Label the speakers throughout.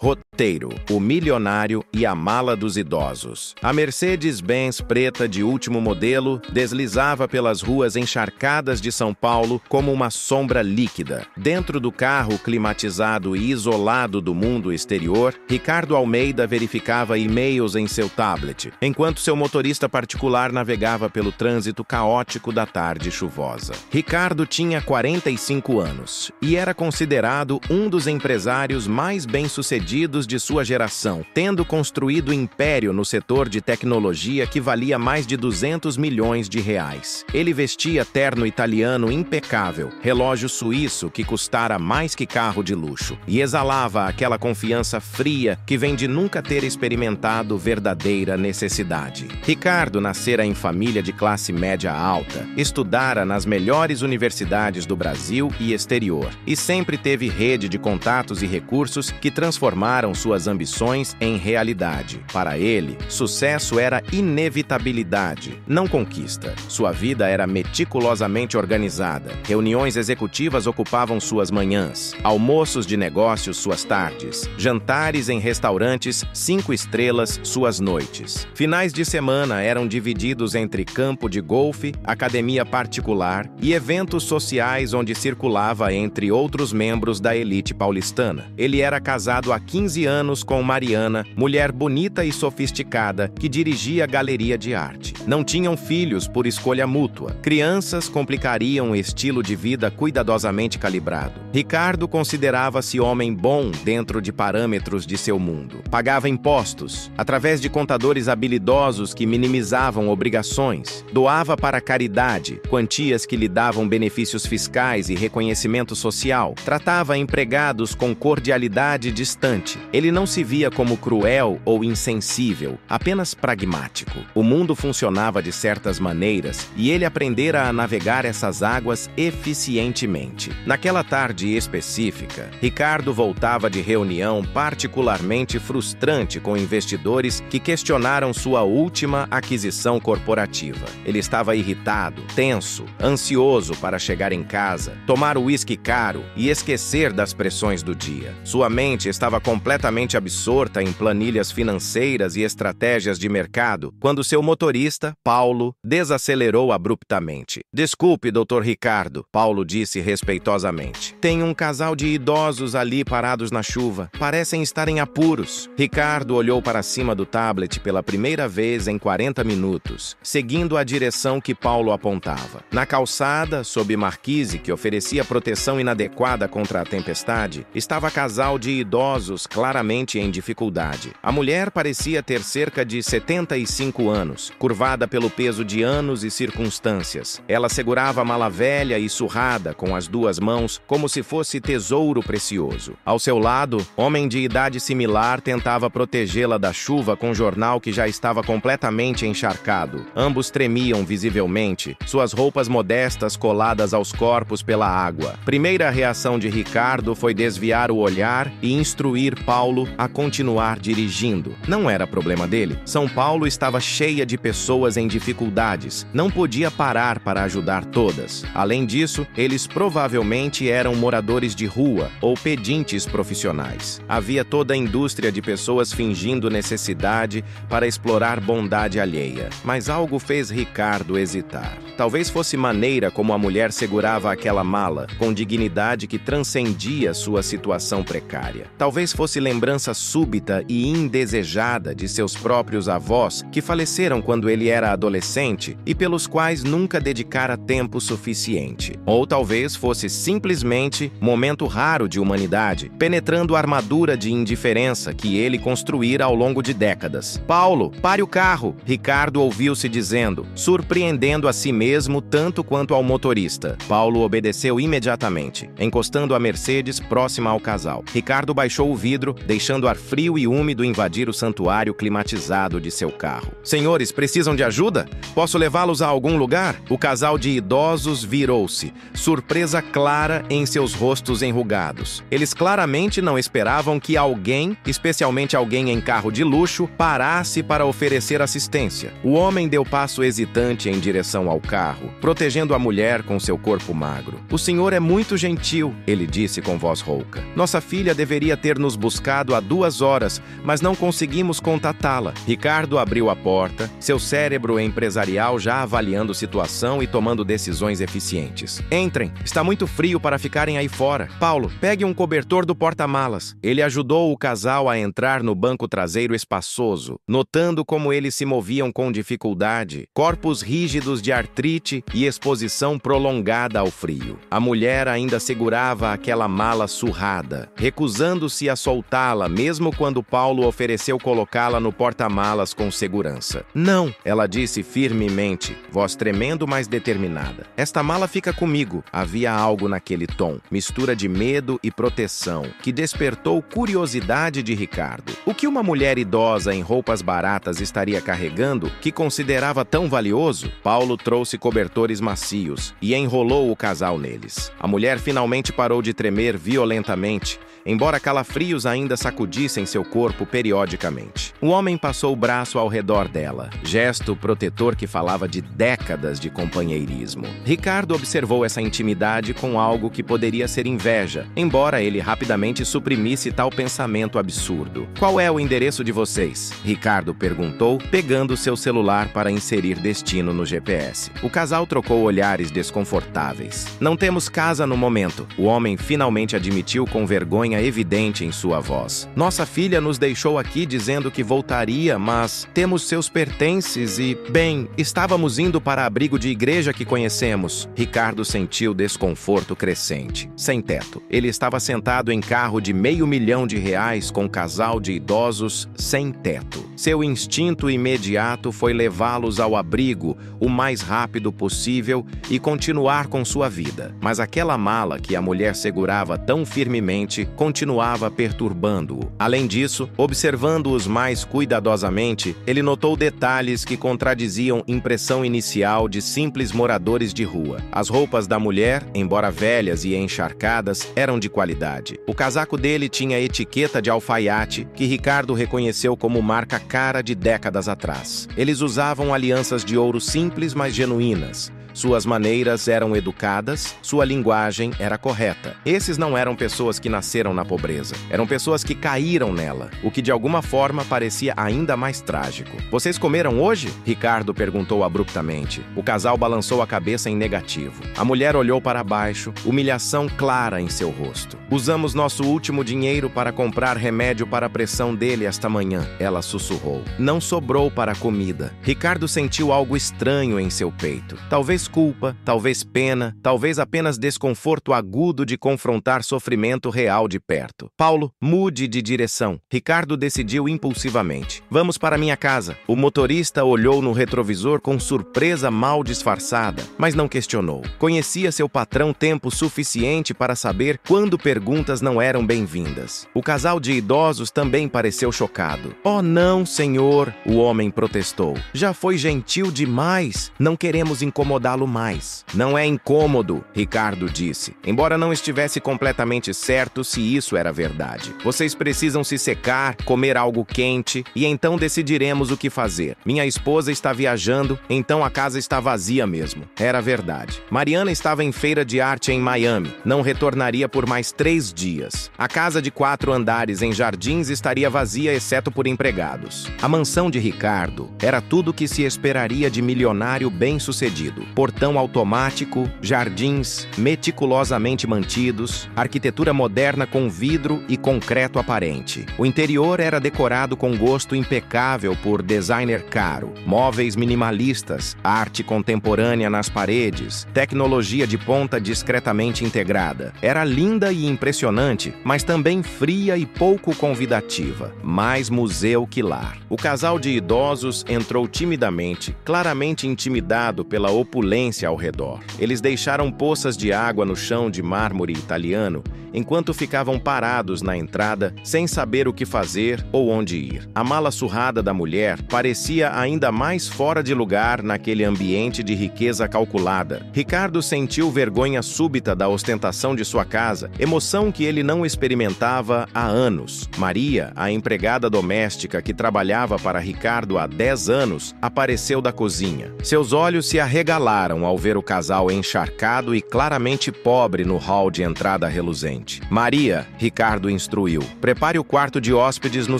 Speaker 1: Roteiro: O Milionário e a Mala dos Idosos. A Mercedes-Benz preta de último modelo deslizava pelas ruas encharcadas de São Paulo como uma sombra líquida. Dentro do carro climatizado e isolado do mundo exterior, Ricardo Almeida verificava e-mails em seu tablet, enquanto seu motorista particular navegava pelo trânsito caótico da tarde chuvosa. Ricardo tinha 45 anos e era considerado um dos empresários mais bem-sucedidos de sua geração, tendo construído império no setor de tecnologia que valia mais de 200 milhões de reais. Ele vestia terno italiano impecável, relógio suíço que custara mais que carro de luxo, e exalava aquela confiança fria que vem de nunca ter experimentado verdadeira necessidade. Ricardo nascera em família de classe média alta, estudara nas melhores universidades do Brasil e exterior, e sempre teve rede de contatos e recursos que transformaram suas ambições em realidade. Para ele, sucesso era inevitabilidade, não conquista. Sua vida era meticulosamente organizada. Reuniões executivas ocupavam suas manhãs, almoços de negócios suas tardes, jantares em restaurantes 5 estrelas suas noites. Finais de semana eram divididos entre campo de golfe, academia particular e eventos sociais onde circulava entre outros membros da elite paulistana. Ele era casado há 15 anos com Mariana, mulher bonita e sofisticada que dirigia a galeria de arte. Não tinham filhos por escolha mútua. Crianças complicariam o estilo de vida cuidadosamente calibrado. Ricardo considerava-se homem bom dentro de parâmetros de seu mundo. Pagava impostos, através de contadores habilidosos que minimizavam obrigações. Doava para a caridade, quantias que lhe davam benefícios fiscais e reconhecimento social. Tratava empregados com cordialidade distante. Ele não se via como cruel ou insensível, apenas pragmático. O mundo funcionava de certas maneiras e ele aprendera a navegar essas águas eficientemente. Naquela tarde específica, Ricardo voltava de reunião particularmente frustrante com investidores que questionaram sua última aquisição corporativa. Ele estava irritado, tenso, ansioso para chegar em casa, tomar o uísque caro e esquecer das pressões do dia. Sua mente estava completamente absorta em planilhas financeiras e estratégias de mercado, quando seu motorista, Paulo, desacelerou abruptamente. "Desculpe, Dr. Ricardo", Paulo disse respeitosamente. "Tem um casal de idosos ali parados na chuva. Parecem estar em apuros." Ricardo olhou para cima do tablet pela primeira vez em 40 minutos, seguindo a direção que Paulo apontava. Na calçada, sob marquise que oferecia proteção inadequada contra a tempestade, estava casal de idosos claramente em dificuldade. A mulher parecia ter cerca de 75 anos, curvada pelo peso de anos e circunstâncias. Ela segurava a mala velha e surrada com as 2 mãos, como se fosse tesouro precioso. Ao seu lado, homem de idade similar tentava protegê-la da chuva com um jornal que já estava completamente encharcado. Ambos tremiam visivelmente, suas roupas modestas coladas aos corpos pela água. Primeira reação de Ricardo foi desviar o olhar e instruir Paulo a continuar dirigindo. Não era problema dele. São Paulo estava cheia de pessoas em dificuldades. Não podia parar para ajudar todas. Além disso, eles provavelmente eram moradores de rua ou pedintes profissionais. Havia toda a indústria de pessoas fingindo necessidade para explorar bondade alheia. Mas algo fez Ricardo hesitar. Talvez fosse maneira como a mulher segurava aquela mala, com dignidade que transcendia sua situação precária. Talvez fosse lembrança súbita e indesejada de seus próprios avós que faleceram quando ele era adolescente e pelos quais nunca dedicara tempo suficiente. Ou talvez fosse simplesmente momento raro de humanidade, penetrando a armadura de indiferença que ele construíra ao longo de décadas. "Paulo, pare o carro!" Ricardo ouviu-se dizendo, surpreendendo a si mesmo tanto quanto ao motorista. Paulo obedeceu imediatamente, encostando a Mercedes próxima ao casal. Ricardo baixou o vidro, deixando ar frio e úmido invadir o santuário climatizado de seu carro. "Senhores, precisam de ajuda? Posso levá-los a algum lugar?" O casal de idosos virou-se, surpresa clara em seus rostos enrugados. Eles claramente não esperavam que alguém, especialmente alguém em carro de luxo, parasse para oferecer assistência. O homem deu passo hesitante em direção ao carro, protegendo a mulher com seu corpo magro. "O senhor é muito gentil", ele disse com voz rouca. "Nossa filha deveria ter nos nos buscado há 2 horas, mas não conseguimos contatá-la. Ricardo abriu a porta, seu cérebro empresarial já avaliando a situação e tomando decisões eficientes. Entrem, está muito frio para ficarem aí fora. Paulo, pegue um cobertor do porta-malas. Ele ajudou o casal a entrar no banco traseiro espaçoso, notando como eles se moviam com dificuldade, corpos rígidos de artrite e exposição prolongada ao frio. A mulher ainda segurava aquela mala surrada, recusando-se a soltá-la mesmo quando Paulo ofereceu colocá-la no porta-malas com segurança. Não, ela disse firmemente, voz tremendo, mas determinada. Esta mala fica comigo. Havia algo naquele tom, mistura de medo e proteção, que despertou curiosidade de Ricardo. O que uma mulher idosa em roupas baratas estaria carregando que considerava tão valioso? Paulo trouxe cobertores macios e enrolou o casal neles. A mulher finalmente parou de tremer violentamente, embora calafrios ainda sacudissem seu corpo periodicamente. O homem passou o braço ao redor dela, gesto protetor que falava de décadas de companheirismo. Ricardo observou essa intimidade com algo que poderia ser inveja, embora ele rapidamente suprimisse tal pensamento absurdo. Qual é o endereço de vocês? Ricardo perguntou, pegando seu celular para inserir destino no GPS. O casal trocou olhares desconfortáveis. Não temos casa no momento. O homem finalmente admitiu com vergonha evidente em sua voz. Nossa filha nos deixou aqui dizendo que voltaria, mas temos seus pertences e, bem, estávamos indo para abrigo de igreja que conhecemos. Ricardo sentiu desconforto crescente. Sem teto. Ele estava sentado em carro de R$500 mil com um casal de idosos sem teto. Seu instinto imediato foi levá-los ao abrigo o mais rápido possível e continuar com sua vida. Mas aquela mala que a mulher segurava tão firmemente continuava perturbando-o. Além disso, observando-os mais cuidadosamente, ele notou detalhes que contradiziam a impressão inicial de simples moradores de rua. As roupas da mulher, embora velhas e encharcadas, eram de qualidade. O casaco dele tinha etiqueta de alfaiate, que Ricardo reconheceu como marca cara de décadas atrás. Eles usavam alianças de ouro simples, mas genuínas. Suas maneiras eram educadas, sua linguagem era correta. Esses não eram pessoas que nasceram na pobreza. Eram pessoas que caíram nela, o que de alguma forma parecia ainda mais trágico. Vocês comeram hoje? Ricardo perguntou abruptamente. O casal balançou a cabeça em negativo. A mulher olhou para baixo, humilhação clara em seu rosto. Usamos nosso último dinheiro para comprar remédio para a pressão dele esta manhã, ela sussurrou. Não sobrou para a comida. Ricardo sentiu algo estranho em seu peito. Talvez culpa, talvez pena, talvez apenas desconforto agudo de confrontar sofrimento real de perto. Paulo, mude de direção. Ricardo decidiu impulsivamente. Vamos para minha casa. O motorista olhou no retrovisor com surpresa mal disfarçada, mas não questionou. Conhecia seu patrão tempo suficiente para saber quando perguntas não eram bem-vindas. O casal de idosos também pareceu chocado. Oh não, senhor, o homem protestou. Já foi gentil demais. Não queremos incomodá-lo mais. Não é incômodo, Ricardo disse, embora não estivesse completamente certo se isso era verdade. Vocês precisam se secar, comer algo quente e então decidiremos o que fazer. Minha esposa está viajando, então a casa está vazia mesmo. Era verdade. Mariana estava em feira de arte em Miami. Não retornaria por mais 3 dias. A casa de 4 andares em Jardins estaria vazia exceto por empregados. A mansão de Ricardo era tudo o que se esperaria de milionário bem-sucedido. Portão automático, jardins meticulosamente mantidos, arquitetura moderna com vidro e concreto aparente. O interior era decorado com gosto impecável por designer caro, móveis minimalistas, arte contemporânea nas paredes, tecnologia de ponta discretamente integrada. Era linda e impressionante, mas também fria e pouco convidativa, mais museu que lar. O casal de idosos entrou timidamente, claramente intimidado pela opulência ao redor. Eles deixaram poças de água no chão de mármore italiano, enquanto ficavam parados na entrada, sem saber o que fazer ou onde ir. A mala surrada da mulher parecia ainda mais fora de lugar naquele ambiente de riqueza calculada. Ricardo sentiu vergonha súbita da ostentação de sua casa, emoção que ele não experimentava há anos. Maria, a empregada doméstica que trabalhava para Ricardo há 10 anos, apareceu da cozinha. Seus olhos se arregalaram congelaram ao ver o casal encharcado e claramente pobre no hall de entrada reluzente. Maria, Ricardo instruiu, prepare o quarto de hóspedes no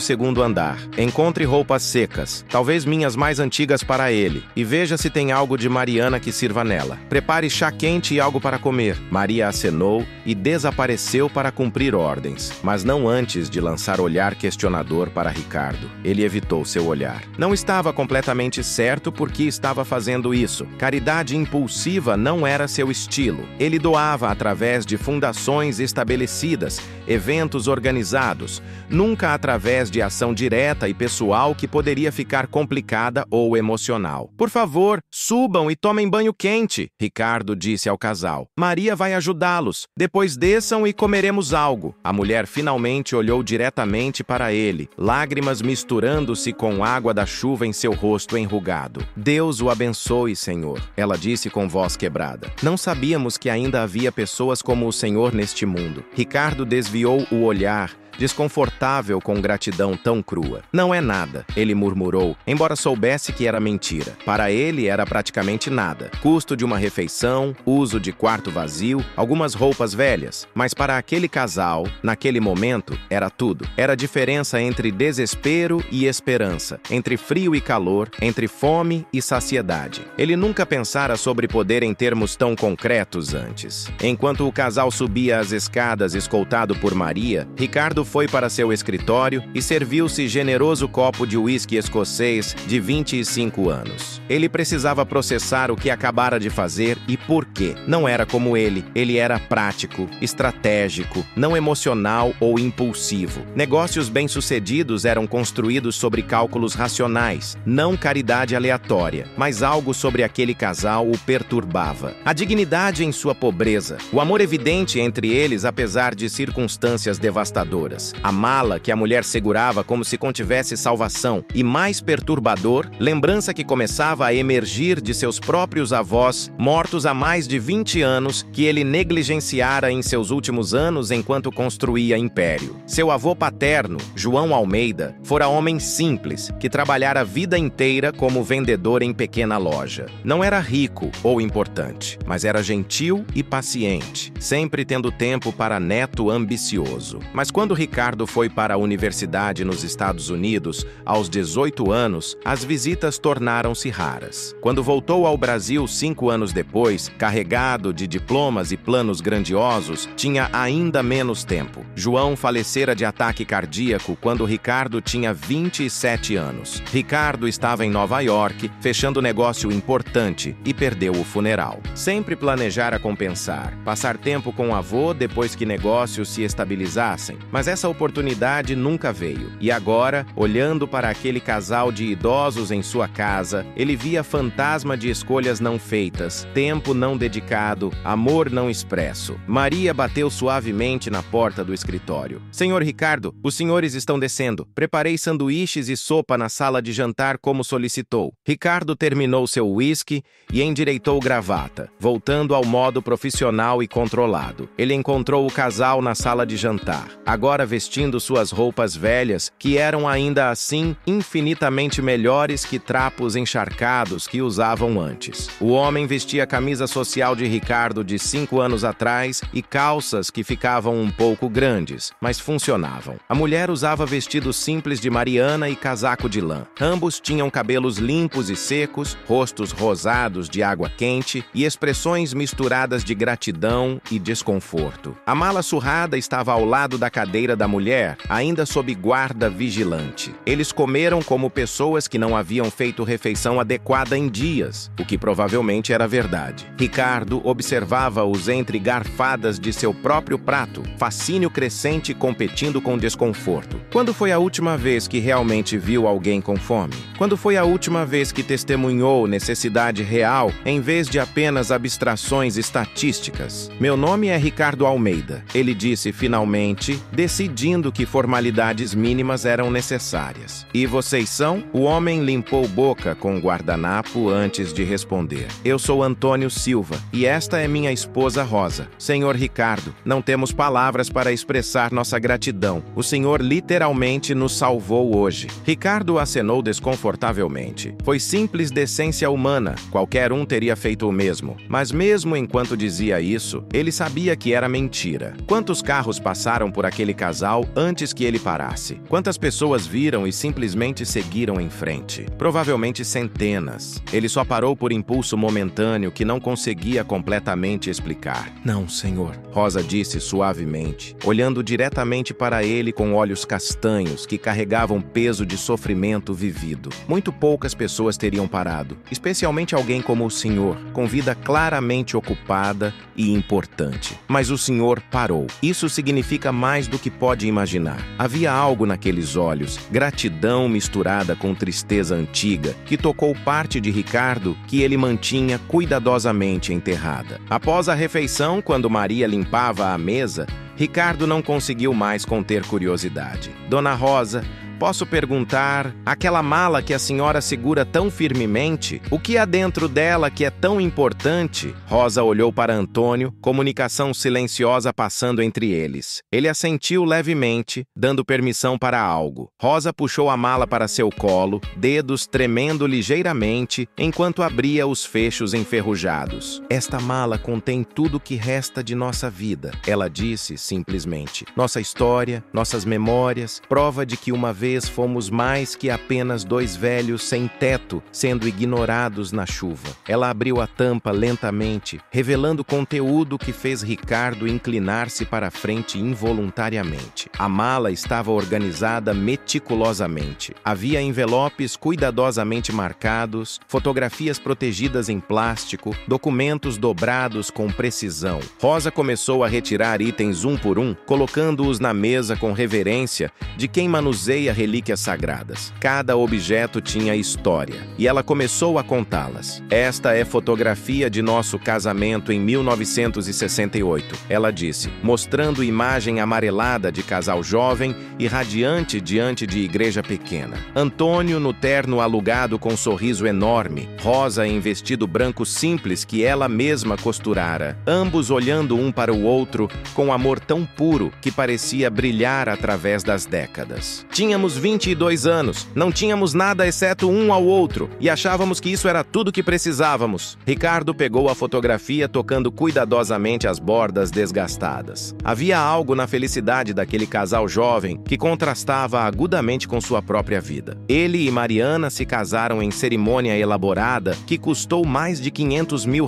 Speaker 1: segundo andar. Encontre roupas secas, talvez minhas mais antigas para ele, e veja se tem algo de Mariana que sirva nela. Prepare chá quente e algo para comer. Maria acenou e desapareceu para cumprir ordens, mas não antes de lançar olhar questionador para Ricardo. Ele evitou seu olhar. Não estava completamente certo por que estava fazendo isso. Caridade impulsiva não era seu estilo. Ele doava através de fundações estabelecidas, eventos organizados, nunca através de ação direta e pessoal que poderia ficar complicada ou emocional. Por favor, subam e tomem banho quente, Ricardo disse ao casal. Maria vai ajudá-los. Depois desçam e comeremos algo. A mulher finalmente olhou diretamente para ele, lágrimas misturando-se com água da chuva em seu rosto enrugado. Deus o abençoe, Senhor, ela disse com voz quebrada. Não sabíamos que ainda havia pessoas como o Senhor neste mundo. Ricardo desviou o olhar, desconfortável com gratidão tão crua. Não é nada, ele murmurou, embora soubesse que era mentira. Para ele era praticamente nada. Custo de uma refeição, uso de quarto vazio, algumas roupas velhas. Mas para aquele casal, naquele momento, era tudo. Era a diferença entre desespero e esperança, entre frio e calor, entre fome e saciedade. Ele nunca pensara sobre poder em termos tão concretos antes. Enquanto o casal subia as escadas escoltado por Maria, Ricardo foi para seu escritório e serviu-se generoso copo de uísque escocês de 25 anos. Ele precisava processar o que acabara de fazer e por quê. Não era como ele era prático, estratégico, não emocional ou impulsivo. Negócios bem-sucedidos eram construídos sobre cálculos racionais, não caridade aleatória, mas algo sobre aquele casal o perturbava. A dignidade em sua pobreza, o amor evidente entre eles apesar de circunstâncias devastadoras. A mala que a mulher segurava como se contivesse salvação e, mais perturbador, lembrança que começava a emergir de seus próprios avós, mortos há mais de 20 anos, que ele negligenciara em seus últimos anos enquanto construía império. Seu avô paterno, João Almeida, fora homem simples, que trabalhara a vida inteira como vendedor em pequena loja. Não era rico ou importante, mas era gentil e paciente, sempre tendo tempo para neto ambicioso. Mas quando Ricardo foi para a universidade nos Estados Unidos, aos 18 anos, as visitas tornaram-se raras. Quando voltou ao Brasil 5 anos depois, carregado de diplomas e planos grandiosos, tinha ainda menos tempo. João falecera de ataque cardíaco quando Ricardo tinha 27 anos. Ricardo estava em Nova York, fechando negócio importante e perdeu o funeral. Sempre planejara compensar, passar tempo com o avô depois que negócios se estabilizassem, mas essa oportunidade nunca veio. E agora, olhando para aquele casal de idosos em sua casa, ele via fantasma de escolhas não feitas, tempo não dedicado, amor não expresso. Maria bateu suavemente na porta do escritório. Senhor Ricardo, os senhores estão descendo. Preparei sanduíches e sopa na sala de jantar como solicitou. Ricardo terminou seu uísque e endireitou gravata, voltando ao modo profissional e controlado. Ele encontrou o casal na sala de jantar, agora vestindo suas roupas velhas, que eram ainda assim infinitamente melhores que trapos encharcados que usavam antes. O homem vestia a camisa social de Ricardo de 5 anos atrás e calças que ficavam um pouco grandes, mas funcionavam. A mulher usava vestido simples de Mariana e casaco de lã. Ambos tinham cabelos limpos e secos, rostos rosados de água quente e expressões misturadas de gratidão e desconforto. A mala surrada estava ao lado da cadeira da mulher, ainda sob guarda vigilante. Eles comeram como pessoas que não haviam feito refeição adequada em dias, o que provavelmente era verdade. Ricardo observava-os entre garfadas de seu próprio prato, fascínio crescente competindo com desconforto. Quando foi a última vez que realmente viu alguém com fome? Quando foi a última vez que testemunhou necessidade real, em vez de apenas abstrações estatísticas? Meu nome é Ricardo Almeida, ele disse finalmente, descendo decidindo que formalidades mínimas eram necessárias. E vocês são? O homem limpou boca com o guardanapo antes de responder. Eu sou Antônio Silva e esta é minha esposa Rosa. Senhor Ricardo, não temos palavras para expressar nossa gratidão. O senhor literalmente nos salvou hoje. Ricardo acenou desconfortavelmente. Foi simples decência humana. Qualquer um teria feito o mesmo. Mas mesmo enquanto dizia isso, ele sabia que era mentira. Quantos carros passaram por aquele casal antes que ele parasse? Quantas pessoas viram e simplesmente seguiram em frente? Provavelmente centenas. Ele só parou por impulso momentâneo que não conseguia completamente explicar. Não, senhor, Rosa disse suavemente, olhando diretamente para ele com olhos castanhos que carregavam peso de sofrimento vivido. Muito poucas pessoas teriam parado, especialmente alguém como o senhor, com vida claramente ocupada e importante. Mas o senhor parou. Isso significa mais do que pode imaginar. Havia algo naqueles olhos, gratidão misturada com tristeza antiga, que tocou parte de Ricardo que ele mantinha cuidadosamente enterrada. Após a refeição, quando Maria limpava a mesa, Ricardo não conseguiu mais conter curiosidade. Dona Rosa, posso perguntar, aquela mala que a senhora segura tão firmemente, o que há dentro dela que é tão importante? Rosa olhou para Antônio, comunicação silenciosa passando entre eles. Ele assentiu levemente, dando permissão para algo. Rosa puxou a mala para seu colo, dedos tremendo ligeiramente, enquanto abria os fechos enferrujados. Esta mala contém tudo o que resta de nossa vida, ela disse simplesmente. Nossa história, nossas memórias, prova de que uma vez fomos mais que apenas dois velhos sem teto, sendo ignorados na chuva. Ela abriu a tampa lentamente, revelando conteúdo que fez Ricardo inclinar-se para a frente involuntariamente. A mala estava organizada meticulosamente. Havia envelopes cuidadosamente marcados, fotografias protegidas em plástico, documentos dobrados com precisão. Rosa começou a retirar itens um por um, colocando-os na mesa com reverência de quem manuseia relíquias sagradas. Cada objeto tinha história, e ela começou a contá-las. Esta é fotografia de nosso casamento em 1968, ela disse, mostrando imagem amarelada de casal jovem e radiante diante de igreja pequena. Antônio no terno alugado com sorriso enorme, Rosa em vestido branco simples que ela mesma costurara, ambos olhando um para o outro com amor tão puro que parecia brilhar através das décadas. Tínhamos 22 anos, não tínhamos nada exceto um ao outro, e achávamos que isso era tudo que precisávamos. Ricardo pegou a fotografia tocando cuidadosamente as bordas desgastadas. Havia algo na felicidade daquele casal jovem que contrastava agudamente com sua própria vida. Ele e Mariana se casaram em cerimônia elaborada que custou mais de R$500 mil.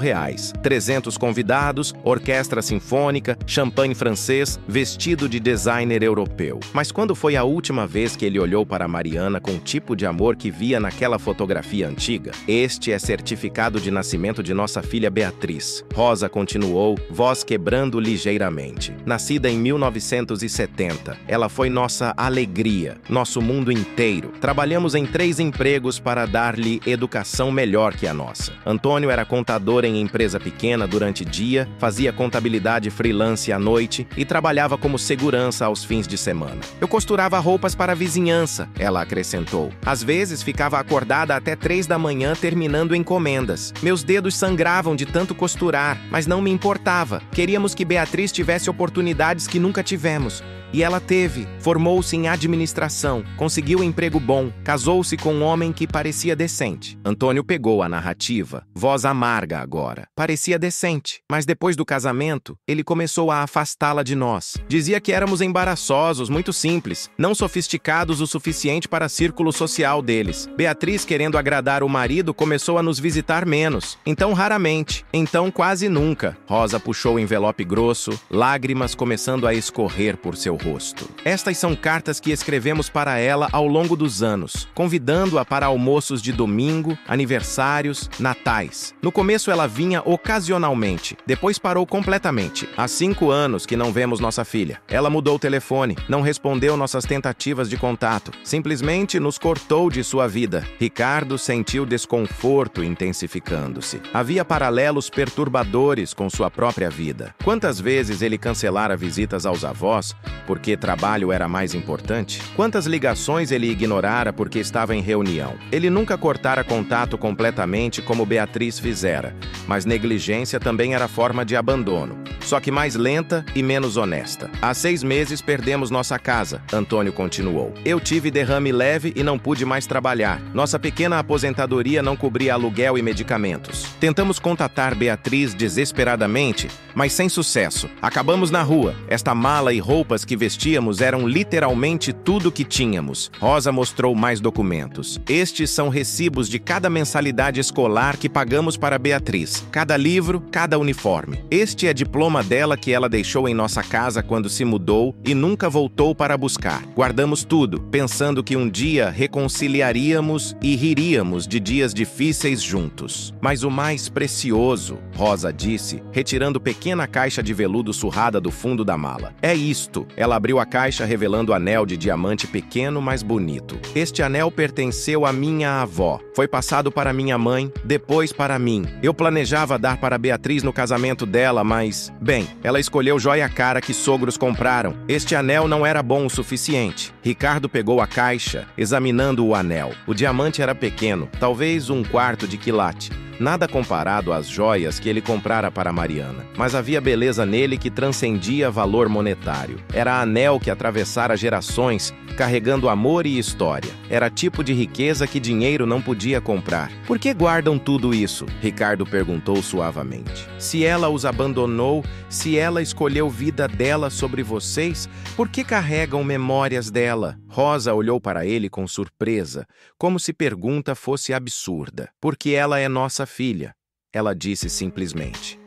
Speaker 1: 300 convidados, orquestra sinfônica, champanhe francês, vestido de designer europeu. Mas quando foi a última vez que ele olhou para Mariana com o tipo de amor que via naquela fotografia antiga? Este é certificado de nascimento de nossa filha Beatriz. Rosa continuou, voz quebrando ligeiramente. Nascida em 1970, ela foi nossa alegria, nosso mundo inteiro. Trabalhamos em 3 empregos para dar-lhe educação melhor que a nossa. Antônio era contador em empresa pequena durante o dia, fazia contabilidade freelance à noite e trabalhava como segurança aos fins de semana. Eu costurava roupas para a vizinhança, ela acrescentou. Às vezes ficava acordada até 3 da manhã terminando encomendas. Meus dedos sangravam de tanto costurar, mas não me importava. Queríamos que Beatriz tivesse oportunidades que nunca tivemos. E ela teve. Formou-se em administração, conseguiu um emprego bom, casou-se com um homem que parecia decente. Antônio pegou a narrativa, voz amarga agora. Parecia decente, mas depois do casamento, ele começou a afastá-la de nós. Dizia que éramos embaraçosos, muito simples, não sofisticados o suficiente para o círculo social deles. Beatriz, querendo agradar o marido, começou a nos visitar menos. Então, raramente. Então, quase nunca. Rosa puxou o envelope grosso, lágrimas começando a escorrer por seu rosto. Estas são cartas que escrevemos para ela ao longo dos anos, convidando-a para almoços de domingo, aniversários, natais. No começo ela vinha ocasionalmente, depois parou completamente. Há 5 anos que não vemos nossa filha. Ela mudou o telefone, não respondeu nossas tentativas de contato contato. Simplesmente nos cortou de sua vida. Ricardo sentiu desconforto intensificando-se. Havia paralelos perturbadores com sua própria vida. Quantas vezes ele cancelara visitas aos avós porque trabalho era mais importante? Quantas ligações ele ignorara porque estava em reunião? Ele nunca cortara contato completamente como Beatriz fizera, mas negligência também era forma de abandono, só que mais lenta e menos honesta. Há 6 meses perdemos nossa casa, Antônio continuou. Eu tive derrame leve e não pude mais trabalhar. Nossa pequena aposentadoria não cobria aluguel e medicamentos. Tentamos contatar Beatriz desesperadamente, mas sem sucesso. Acabamos na rua. Esta mala e roupas que vestíamos eram literalmente tudo que tínhamos. Rosa mostrou mais documentos. Estes são recibos de cada mensalidade escolar que pagamos para Beatriz. Cada livro, cada uniforme. Este é diploma dela que ela deixou em nossa casa quando se mudou e nunca voltou para buscar. Guardamos tudo, pensando que um dia reconciliaríamos e riríamos de dias difíceis juntos. Mas o mais precioso, Rosa disse, retirando pequena caixa de veludo surrada do fundo da mala. É isto. Ela abriu a caixa revelando anel de diamante pequeno, mas bonito. Este anel pertenceu à minha avó. Foi passado para minha mãe, depois para mim. Eu planejava dar para Beatriz no casamento dela, mas, bem, ela escolheu joia cara que sogros compraram. Este anel não era bom o suficiente. Ricardo pegou a caixa, examinando o anel. O diamante era pequeno, talvez 1/4 de quilate. Nada comparado às joias que ele comprara para Mariana. Mas havia beleza nele que transcendia valor monetário. Era anel que atravessara gerações, carregando amor e história. Era tipo de riqueza que dinheiro não podia comprar. Por que guardam tudo isso? Ricardo perguntou suavemente. Se ela os abandonou, se ela escolheu vida dela sobre vocês, por que carregam memórias dela? Rosa olhou para ele com surpresa, como se pergunta fosse absurda. Porque ela é nossa filha, ela disse simplesmente.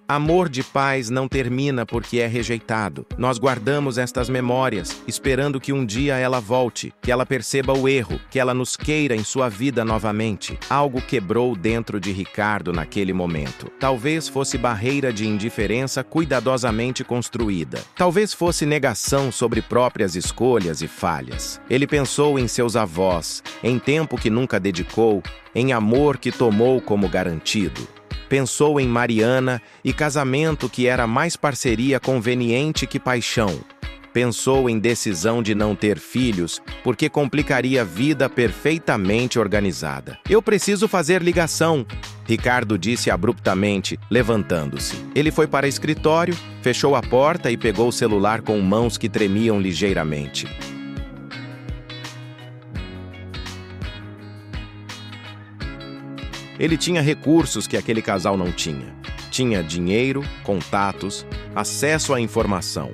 Speaker 1: Amor de pais não termina porque é rejeitado. Nós guardamos estas memórias, esperando que um dia ela volte, que ela perceba o erro, que ela nos queira em sua vida novamente. Algo quebrou dentro de Ricardo naquele momento. Talvez fosse barreira de indiferença cuidadosamente construída. Talvez fosse negação sobre próprias escolhas e falhas. Ele pensou em seus avós, em tempo que nunca dedicou, em amor que tomou como garantido. Pensou em Mariana e casamento que era mais parceria conveniente que paixão. Pensou em decisão de não ter filhos, porque complicaria a vida perfeitamente organizada. Eu preciso fazer ligação, Ricardo disse abruptamente, levantando-se. Ele foi para o escritório, fechou a porta e pegou o celular com mãos que tremiam ligeiramente. Ele tinha recursos que aquele casal não tinha. Tinha dinheiro, contatos, acesso à informação.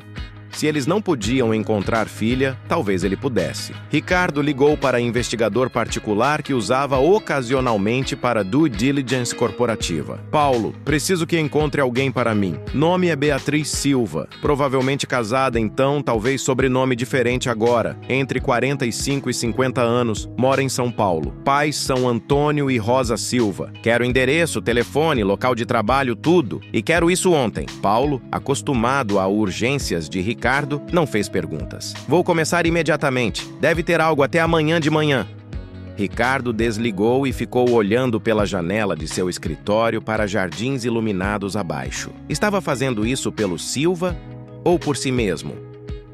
Speaker 1: Se eles não podiam encontrar filha, talvez ele pudesse. Ricardo ligou para investigador particular que usava ocasionalmente para due diligence corporativa. Paulo, preciso que encontre alguém para mim. Nome é Beatriz Silva. Provavelmente casada então, talvez sobrenome diferente agora. Entre 45 e 50 anos, mora em São Paulo. Pais são Antônio e Rosa Silva. Quero endereço, telefone, local de trabalho, tudo. E quero isso ontem. Paulo, acostumado a urgências de Ricardo, não fez perguntas. Vou começar imediatamente. Deve ter algo até amanhã de manhã. Ricardo desligou e ficou olhando pela janela de seu escritório para jardins iluminados abaixo. Estava fazendo isso pelo Silva ou por si mesmo?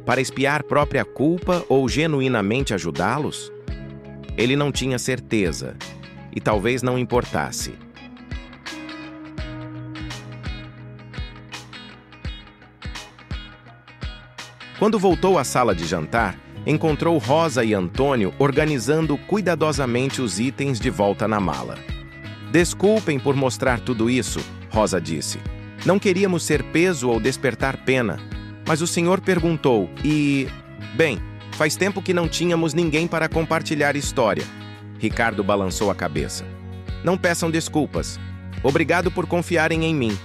Speaker 1: Para espiar própria culpa ou genuinamente ajudá-los? Ele não tinha certeza e talvez não importasse. Quando voltou à sala de jantar, encontrou Rosa e Antônio organizando cuidadosamente os itens de volta na mala. Desculpem por mostrar tudo isso, Rosa disse. Não queríamos ser peso ou despertar pena, mas o senhor perguntou e... Bem, faz tempo que não tínhamos ninguém para compartilhar história. Ricardo balançou a cabeça. Não peçam desculpas. Obrigado por confiarem em mim.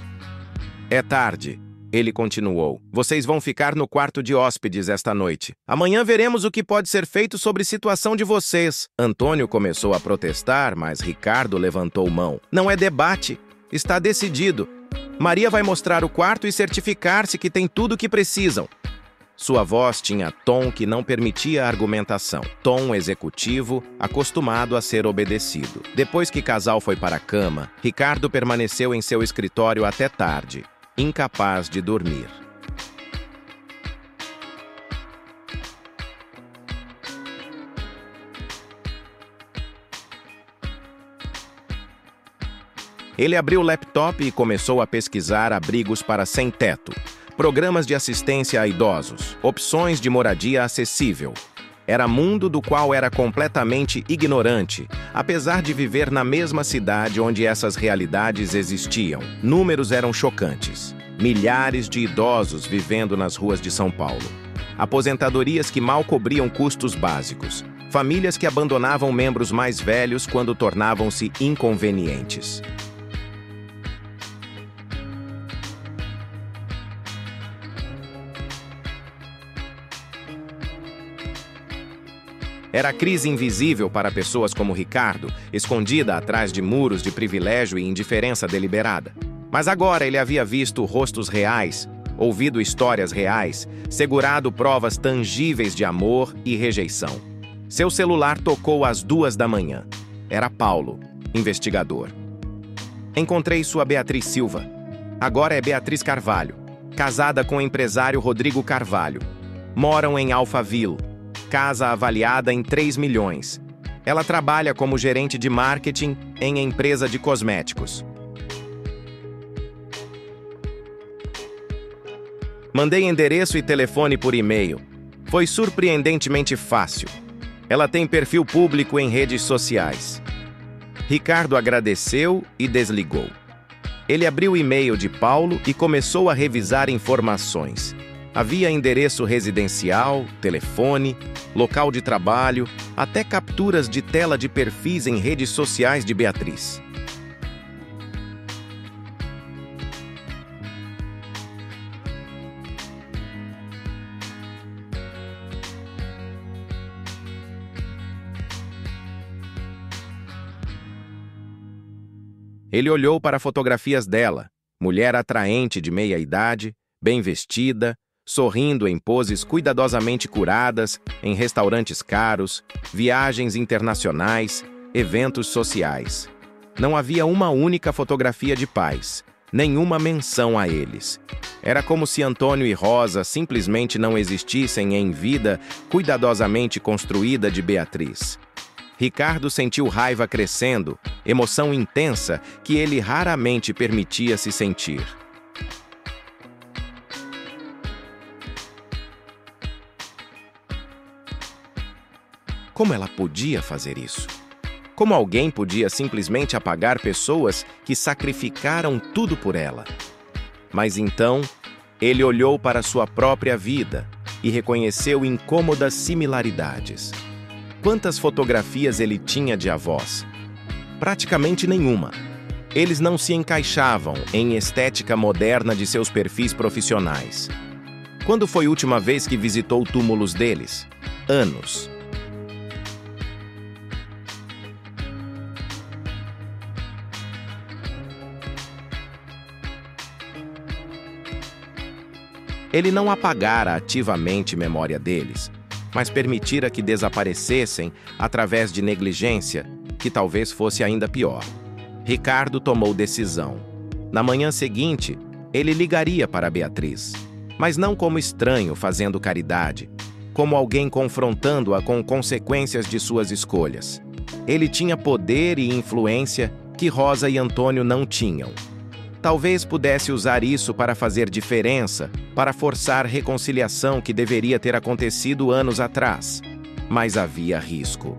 Speaker 1: É tarde. Ele continuou. Vocês vão ficar no quarto de hóspedes esta noite. Amanhã veremos o que pode ser feito sobre a situação de vocês. Antônio começou a protestar, mas Ricardo levantou mão. Não é debate. Está decidido. Maria vai mostrar o quarto e certificar-se que tem tudo o que precisam. Sua voz tinha tom que não permitia argumentação, tom executivo, acostumado a ser obedecido. Depois que o casal foi para a cama, Ricardo permaneceu em seu escritório até tarde, incapaz de dormir. Ele abriu o laptop e começou a pesquisar abrigos para sem-teto, programas de assistência a idosos, opções de moradia acessível. Era mundo do qual era completamente ignorante, apesar de viver na mesma cidade onde essas realidades existiam. Números eram chocantes. Milhares de idosos vivendo nas ruas de São Paulo. Aposentadorias que mal cobriam custos básicos. Famílias que abandonavam membros mais velhos quando tornavam-se inconvenientes. Era a crise invisível para pessoas como Ricardo, escondida atrás de muros de privilégio e indiferença deliberada. Mas agora ele havia visto rostos reais, ouvido histórias reais, segurado provas tangíveis de amor e rejeição. Seu celular tocou às 2 da manhã. Era Paulo, investigador. Encontrei sua Beatriz Silva. Agora é Beatriz Carvalho, casada com o empresário Rodrigo Carvalho. Moram em Alphaville. Casa avaliada em 3 milhões. Ela trabalha como gerente de marketing em empresa de cosméticos. Mandei endereço e telefone por e-mail. Foi surpreendentemente fácil. Ela tem perfil público em redes sociais. Ricardo agradeceu e desligou. Ele abriu o e-mail de Paulo e começou a revisar informações. Havia endereço residencial, telefone, local de trabalho, até capturas de tela de perfis em redes sociais de Beatriz. Ele olhou para fotografias dela, mulher atraente de meia idade, bem vestida, sorrindo em poses cuidadosamente curadas, em restaurantes caros, viagens internacionais, eventos sociais. Não havia uma única fotografia de pais, nenhuma menção a eles. Era como se Antônio e Rosa simplesmente não existissem em vida cuidadosamente construída de Beatriz. Ricardo sentiu raiva crescendo, emoção intensa que ele raramente permitia se sentir. Como ela podia fazer isso? Como alguém podia simplesmente apagar pessoas que sacrificaram tudo por ela? Mas então, ele olhou para sua própria vida e reconheceu incômodas similaridades. Quantas fotografias ele tinha de avós? Praticamente nenhuma. Eles não se encaixavam em estética moderna de seus perfis profissionais. Quando foi a última vez que visitou túmulos deles? Anos. Ele não apagara ativamente memória deles, mas permitira que desaparecessem através de negligência, que talvez fosse ainda pior. Ricardo tomou decisão. Na manhã seguinte, ele ligaria para Beatriz, mas não como estranho fazendo caridade, como alguém confrontando-a com consequências de suas escolhas. Ele tinha poder e influência que Rosa e Antônio não tinham. Talvez pudesse usar isso para fazer diferença, para forçar reconciliação que deveria ter acontecido anos atrás. Mas havia risco.